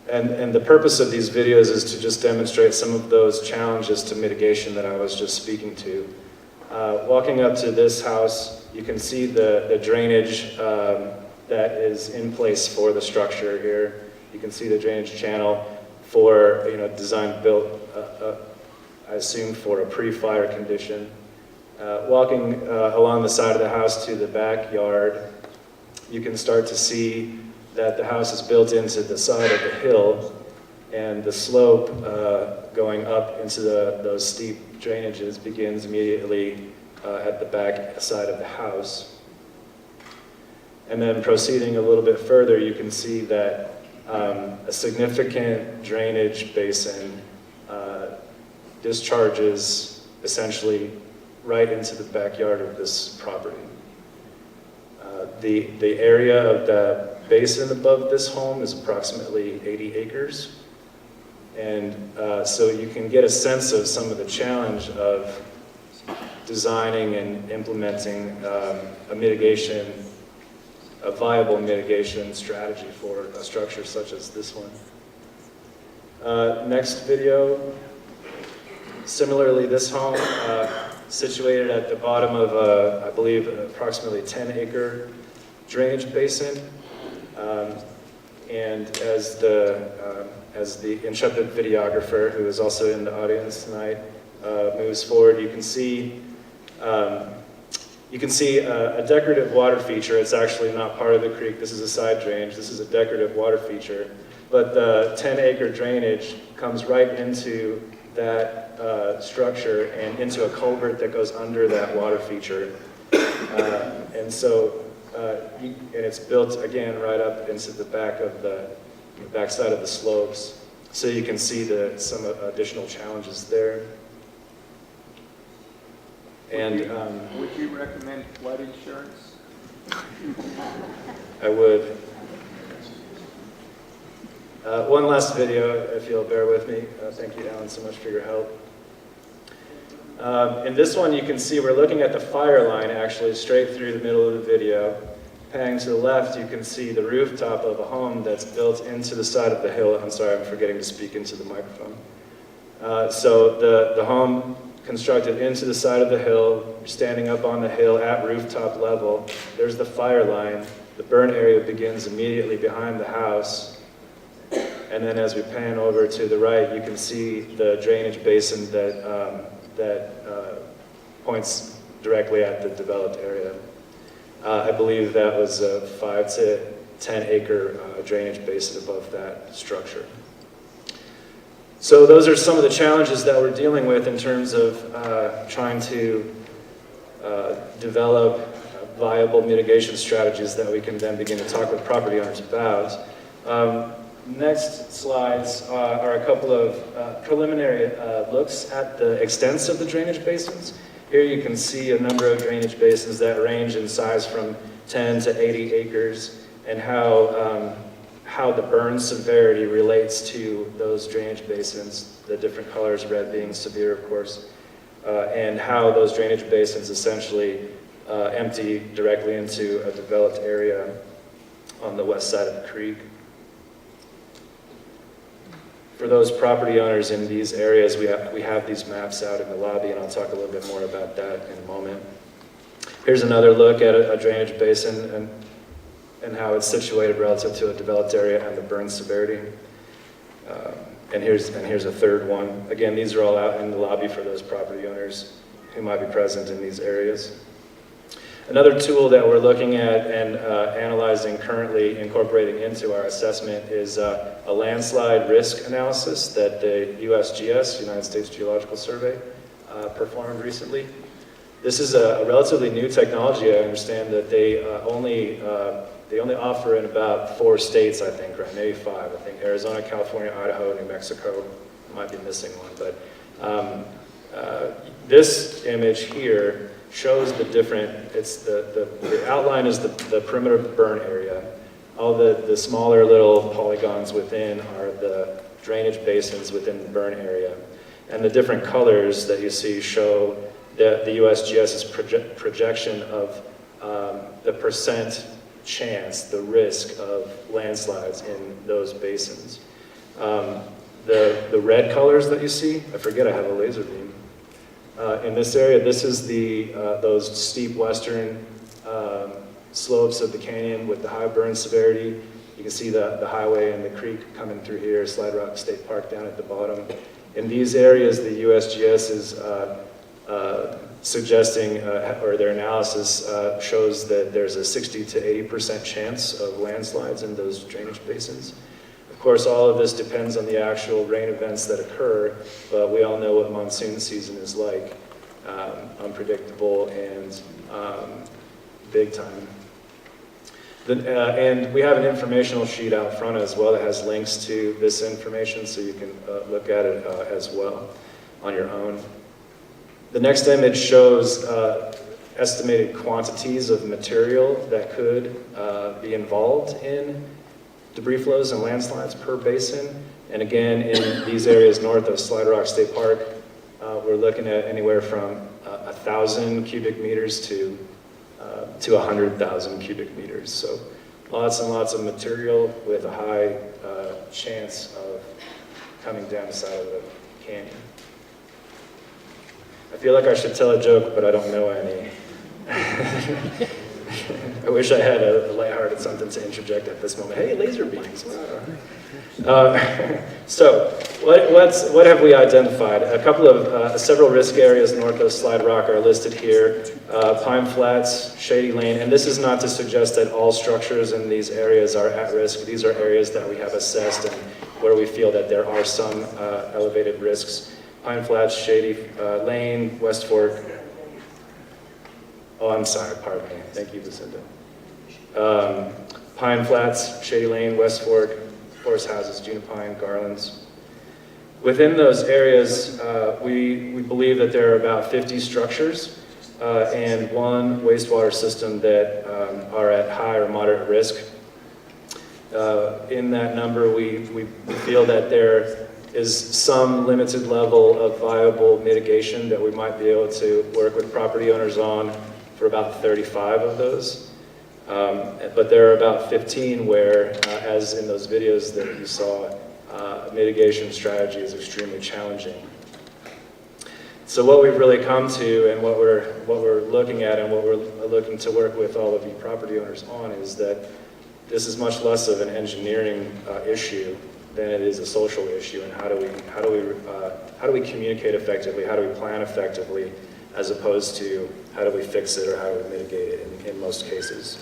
And the purpose of these videos is to just demonstrate some of those challenges to mitigation that I was just speaking to. Walking up to this house, you can see the drainage that is in place for the structure here. You can see the drainage channel for, designed, built, I assume for a pre-fire condition. Walking along the side of the house to the backyard, you can start to see that the house is built into the side of the hill, and the slope going up into those steep drainages begins immediately at the back side of the house. And then proceeding a little bit further, you can see that a significant drainage basin discharges essentially right into the backyard of this property. The area of the basin above this home is approximately 80 acres. And so you can get a sense of some of the challenge of designing and implementing a viable mitigation strategy for a structure such as this one. Next video. Similarly, this home, situated at the bottom of, I believe, approximately 10-acre drainage basin. And as the intrepid videographer, who is also in the audience tonight, moves forward, you can see a decorative water feature. It's actually not part of the creek. This is a side drainage. This is a decorative water feature. But the 10-acre drainage comes right into that structure and into a culvert that goes under that water feature. And it's built again right up into the back of the backside of the slopes. So you can see some additional challenges there. And would you recommend flood insurance? I would. One last video, if you'll bear with me. Thank you, Alan, so much for your help. In this one, you can see we're looking at the fire line, actually, straight through the middle of the video. Panning to the left, you can see the rooftop of a home that's built into the side of the hill. I'm sorry, I'm forgetting to speak into the microphone. So the home constructed into the side of the hill, standing up on the hill at rooftop level. There's the fire line. The burn area begins immediately behind the house. And then as we pan over to the right, you can see the drainage basin that points directly at the developed area. I believe that was a 5 to 10 acre drainage basin above that structure. So those are some of the challenges that we're dealing with in terms of trying to develop viable mitigation strategies that we can then begin to talk with property owners about. Next slides are a couple of preliminary looks at the extents of the drainage basins. Here you can see a number of drainage basins that range in size from 10 to 80 acres, and how the burn severity relates to those drainage basins, the different colors, red being severe, of course, and how those drainage basins essentially empty directly into a developed area on the west side of the creek. For those property owners in these areas, we have these maps out in the lobby, and I'll talk a little bit more about that in a moment. Here's another look at a drainage basin and how it's situated relative to a developed area and the burn severity. And here's a third one. Again, these are all out in the lobby for those property owners who might be present in these areas. Another tool that we're looking at and analyzing currently, incorporating into our assessment, is a landslide risk analysis that the USGS, United States Geological Survey, performed recently. This is a relatively new technology. I understand that they only offer in about 4 states, I think, right? Maybe 5. I think Arizona, California, Idaho, New Mexico. I might be missing one, but this image here shows the different, the outline is the perimeter burn area. All the smaller little polygons within are the drainage basins within the burn area. And the different colors that you see show the USGS's projection of the percent chance, the risk of landslides in those basins. The red colors that you see, I forget I have a laser beam. In this area, this is those steep western slopes of the canyon with the high burn severity. You can see the highway and the creek coming through here, Slide Rock State Park down at the bottom. In these areas, the USGS is suggesting, or their analysis shows that there's a 60 to 80% chance of landslides in those drainage basins. Of course, all of this depends on the actual rain events that occur, but we all know what monsoon season is like, unpredictable and big time. And we have an informational sheet out front as well that has links to this information, so you can look at it as well on your own. The next image shows estimated quantities of material that could be involved in debris flows and landslides per basin. And again, in these areas north of Slide Rock State Park, we're looking at anywhere from 1,000 cubic meters to 100,000 cubic meters. So lots and lots of material with a high chance of coming down the side of the canyon. I feel like I should tell a joke, but I don't know any. I wish I had a lighthearted something to interject at this moment. Hey, laser beams. So, what have we identified? A couple of, several risk areas north of Slide Rock are listed here. Pine Flats, Shady Lane, and this is not to suggest that all structures in these areas are at risk. These are areas that we have assessed and where we feel that there are some elevated risks. Pine Flats, Shady Lane, West Fork. Oh, I'm sorry, pardon me. Thank you, Lucinda. Pine Flats, Shady Lane, West Fork, Forest Houses, Junipine, Garlands. Within those areas, we believe that there are about 50 structures and one wastewater system that are at high or moderate risk. In that number, we feel that there is some limited level of viable mitigation that we might be able to work with property owners on for about 35 of those. But there are about 15 where, as in those videos that you saw, mitigation strategy is extremely challenging. So what we've really come to and what we're looking at and what we're looking to work with all of you property owners on is that this is much less of an engineering issue than it is a social issue, and how do we communicate effectively, how do we plan effectively, as opposed to how do we fix it or how do we mitigate it in most cases.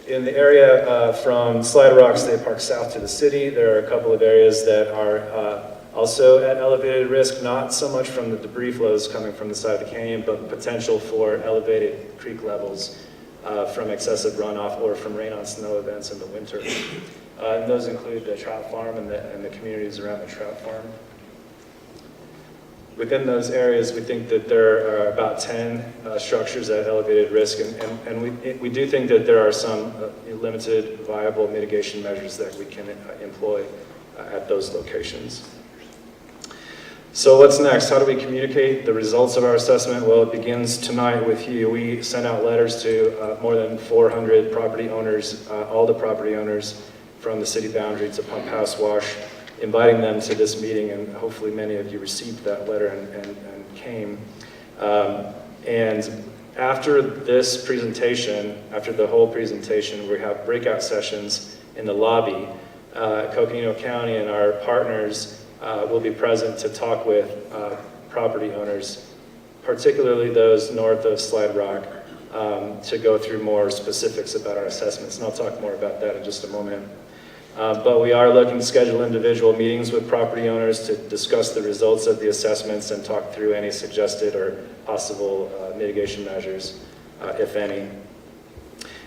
In the area from Slide Rock State Park south to the city, there are a couple of areas that are also at elevated risk, not so much from the debris flows coming from the side of the canyon, but potential for elevated creek levels from excessive runoff or from rain on snow events in the winter. And those include the trout farm and the communities around the trout farm. Within those areas, we think that there are about 10 structures at elevated risk, and we do think that there are some limited viable mitigation measures that we can employ at those locations. So what's next? How do we communicate the results of our assessment? Well, it begins tonight with you. We sent out letters to more than 400 property owners, all the property owners from the city boundary to Pump House Wash, inviting them to this meeting, and hopefully many of you received that letter and came. And after this presentation, after the whole presentation, we have breakout sessions in the lobby. Coconino County and our partners will be present to talk with property owners, particularly those north of Slide Rock, to go through more specifics about our assessments, and I'll talk more about that in just a moment. But we are looking to schedule individual meetings with property owners to discuss the results of the assessments and talk through any suggested or possible mitigation measures, if any.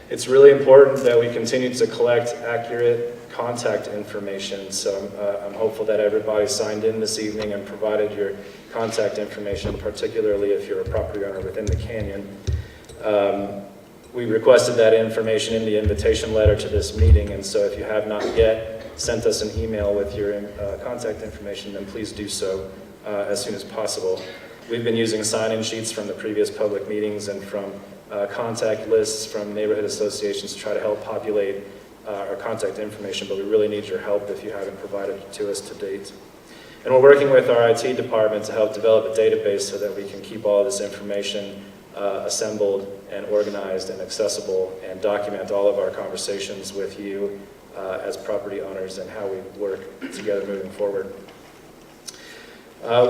It's really important that we continue to collect accurate contact information, so I'm hopeful that everybody signed in this evening and provided your contact information, particularly if you're a property owner within the canyon. We requested that information in the invitation letter to this meeting, and so if you have not yet sent us an email with your contact information, then please do so as soon as possible. We've been using sign-in sheets from the previous public meetings and from contact lists from neighborhood associations to try to help populate our contact information, but we really need your help if you haven't provided it to us to date. And we're working with our IT department to help develop a database so that we can keep all this information assembled and organized and accessible, and document all of our conversations with you as property owners and how we work together moving forward.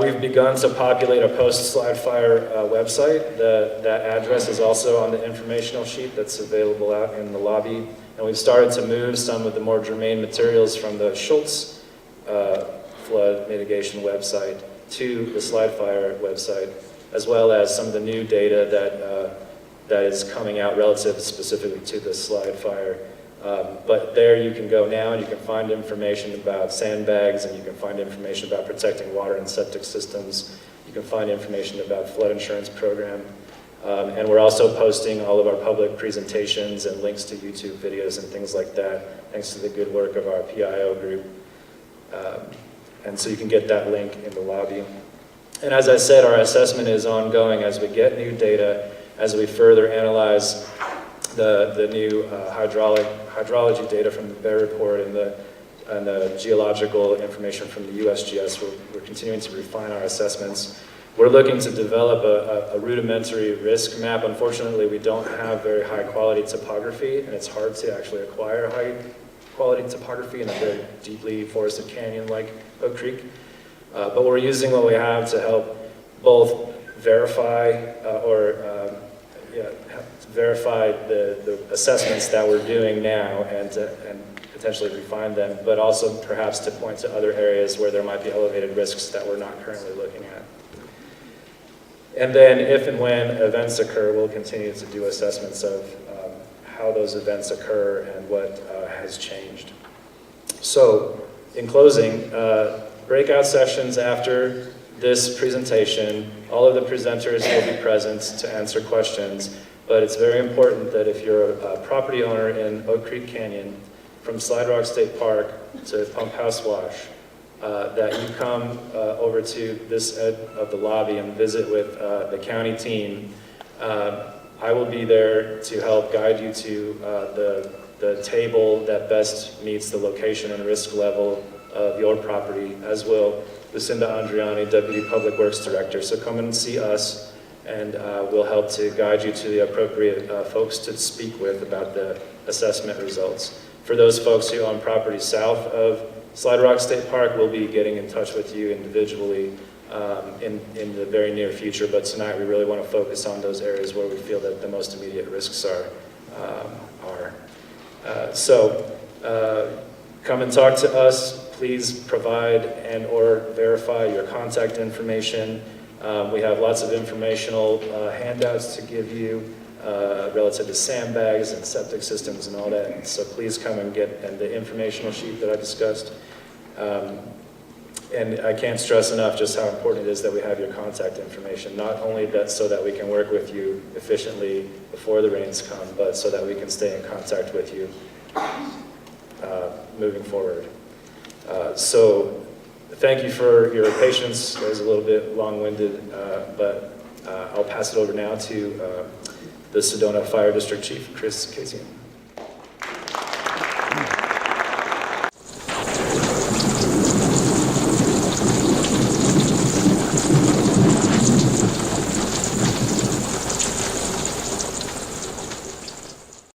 We've begun to populate a post-SlideFire website. That address is also on the informational sheet that's available out in the lobby. And we've started to move some of the more germane materials from the Schultz flood mitigation website to the SlideFire website, as well as some of the new data that is coming out relative specifically to the SlideFire. But there you can go now and you can find information about sandbags, and you can find information about protecting water and septic systems. You can find information about flood insurance program. And we're also posting all of our public presentations and links to YouTube videos and things like that, thanks to the good work of our PIO group. And so you can get that link in the lobby. And as I said, our assessment is ongoing as we get new data, as we further analyze the new hydrology data from the Bear Report and the geological information from the USGS. We're continuing to refine our assessments. We're looking to develop a rudimentary risk map. Unfortunately, we don't have very high quality topography, and it's hard to actually acquire high quality topography in a very deeply forested canyon like Oak Creek. But we're using what we have to help both verify verify the assessments that we're doing now and potentially refine them, but also perhaps to point to other areas where there might be elevated risks that we're not currently looking at. And then if and when events occur, we'll continue to do assessments of how those events occur and what has changed. So in closing, breakout sessions after this presentation, all of the presenters will be present to answer questions. But it's very important that if you're a property owner in Oak Creek Canyon, from Slide Rock State Park to Pump House Wash, that you come over to this end of the lobby and visit with the county team. I will be there to help guide you to the table that best meets the location and risk level of your property, as will Lucinda Andriani, Deputy Public Works Director. So come and see us, and we'll help to guide you to the appropriate folks to speak with about the assessment results. For those folks who own property south of Slide Rock State Park, we'll be getting in touch with you individually in the very near future, but tonight we really want to focus on those areas where we feel that the most immediate risks are. Come and talk to us. Please provide and or verify your contact information. We have lots of informational handouts to give you relative to sandbags and septic systems and all that. And so please come and get the informational sheet that I discussed. And I can't stress enough just how important it is that we have your contact information, not only that so that we can work with you efficiently before the rains come, but so that we can stay in contact with you moving forward. So thank you for your patience. It was a little bit long-winded, but I'll pass it over now to the Sedona Fire District Chief, Chris Casian.